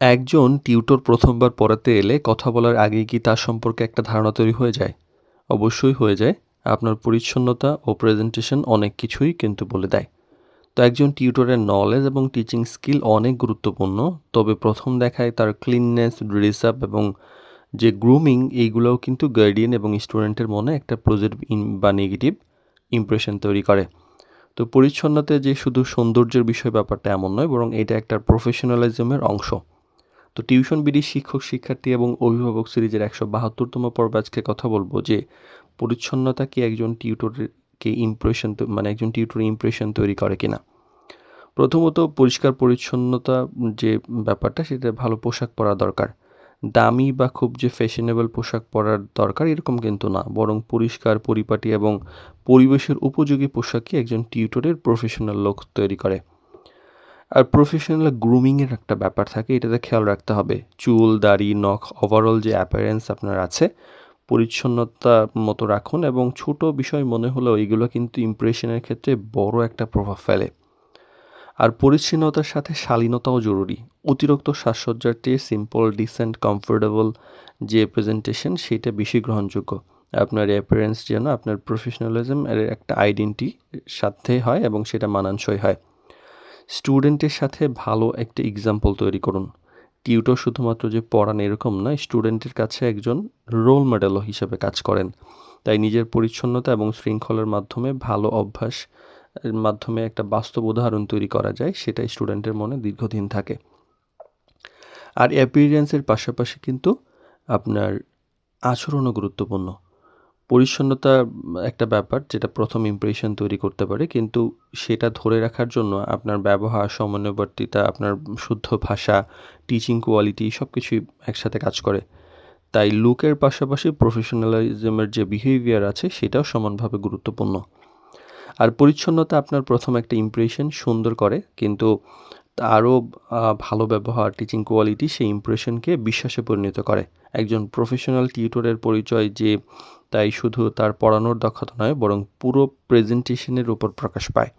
একজন টিউটর প্রথমবার পড়াতে এলে কথা বলার আগেই কি তার সম্পর্কে একটা ধারণা তৈরি হয়ে যায়? অবশ্যই হয়ে যায়। আপনার পরিচ্ছন্নতা ও প্রেজেন্টেশন অনেক কিছুই কিন্তু বলে দেয়। তো একজন টিউটরের নলেজ এবং টিচিং স্কিল অনেক গুরুত্বপূর্ণ। তবে প্রথম দেখায় তার ক্লিননেস, ড্রেস আপ এবং যে গ্রুমিং এইগুলোও কিন্তু গার্ডিয়ান এবং স্টুডেন্টের মনে একটা পজিটিভ বা নেগেটিভ ইমপ্রেশন তৈরি করে। তো পরিচ্ছন্নতায় যে শুধু সৌন্দর্যের বিষয় ব্যাপারটা এমন নয়, বরং এটা একটা প্রফেশনালিজমের অংশ। তো টিউশন বিডি শিক্ষক শিক্ষার্থী এবং অভিভাবক সিরিজের ১৭২তম পর্বে আজকে কথা বলবো যে পরিচ্ছন্নতা কি একজন টিউটরকে একজন টিউটর ইমপ্রেশন তৈরি করে কিনা। প্রথমত পরিষ্কার পরিচ্ছন্নতা যে ব্যাপারটা সেটা ভালো পোশাক পরা দরকার। দামি বা খুব যে ফ্যাশনেবল পোশাক পরার দরকার এরকম কিন্তু না, বরং পরিষ্কার পরিপাটি এবং পরিবেশের উপযোগী পোশাকই একজন টিউটরের প্রফেশনাল লুক তৈরি করে। আর প্রফেশনাল গ্রুমিংয়ের একটা ব্যাপার থাকে, এটাতে খেয়াল রাখতে হবে। চুল, দাড়ি, নখ, ওভারঅল যে অ্যাপিয়ারেন্স আপনার আছে, পরিচ্ছন্নতা মতো রাখুন এবং ছোট বিষয় মনে হলেও এগুলো কিন্তু ইমপ্রেশনের ক্ষেত্রে বড় একটা প্রভাব ফেলে। আর পরিচ্ছন্নতার সাথে শালীনতাও জরুরি। অতিরিক্ত সাজসজ্জার চেয়ে সিম্পল, ডিসেন্ট, কমফোর্টেবল যে প্রেজেন্টেশন সেটা বেশি গ্রহণযোগ্য। আপনার অ্যাপিয়ারেন্স যেন আপনার প্রফেশনালিজম এর একটা আইডেন্টিটি সাথে হয় এবং সেটা মানানসই হয়। স্টুডেন্টের সাথে ভালো একটা এক্সাম্পল তৈরি করুন। টিউটর শুধুমাত্র যে পড়ান এরকম নয়, স্টুডেন্টের কাছে একজন রোল মডেলও হিসেবে কাজ করেন। তাই নিজের পরিচ্ছন্নতা এবং শৃঙ্খলার মাধ্যমে ভালো অভ্যাস এর মাধ্যমে একটা বাস্তব উদাহরণ তৈরি করা যায়, সেটাই স্টুডেন্টের মনে দীর্ঘদিন থাকে। আর অ্যাপিয়ারেন্সের পাশাপাশি কিন্তু আপনার আচরণও গুরুত্বপূর্ণ। পরিচ্ছন্নতা একটা ব্যাপার যেটা প্রথম ইমপ্রেশন তৈরি করতে পারে, কিন্তু সেটা ধরে রাখার জন্য আপনার ব্যবহার, সমন্বয়বর্তিতা, আপনার শুদ্ধ ভাষা, টিচিং কোয়ালিটি সব কিছুই একসাথে কাজ করে। তাই লুকের পাশাপাশি প্রফেশনালিজমের যে বিহেভিয়ার আছে সেটাও সমানভাবে গুরুত্বপূর্ণ। আর পরিচ্ছন্নতা আপনার প্রথম একটা ইমপ্রেশন সুন্দর করে, কিন্তু আরও ভালো ব্যবহার, টিচিং কোয়ালিটি সেই ইমপ্রেশনকে বিশ্বাসে পরিণত করে। একজন প্রফেশনাল টিউটরের পরিচয় যে তাই শুধু তার পড়ানোর দক্ষতা নয়, বরং পুরো প্রেজেন্টেশনের উপর প্রকাশ পায়।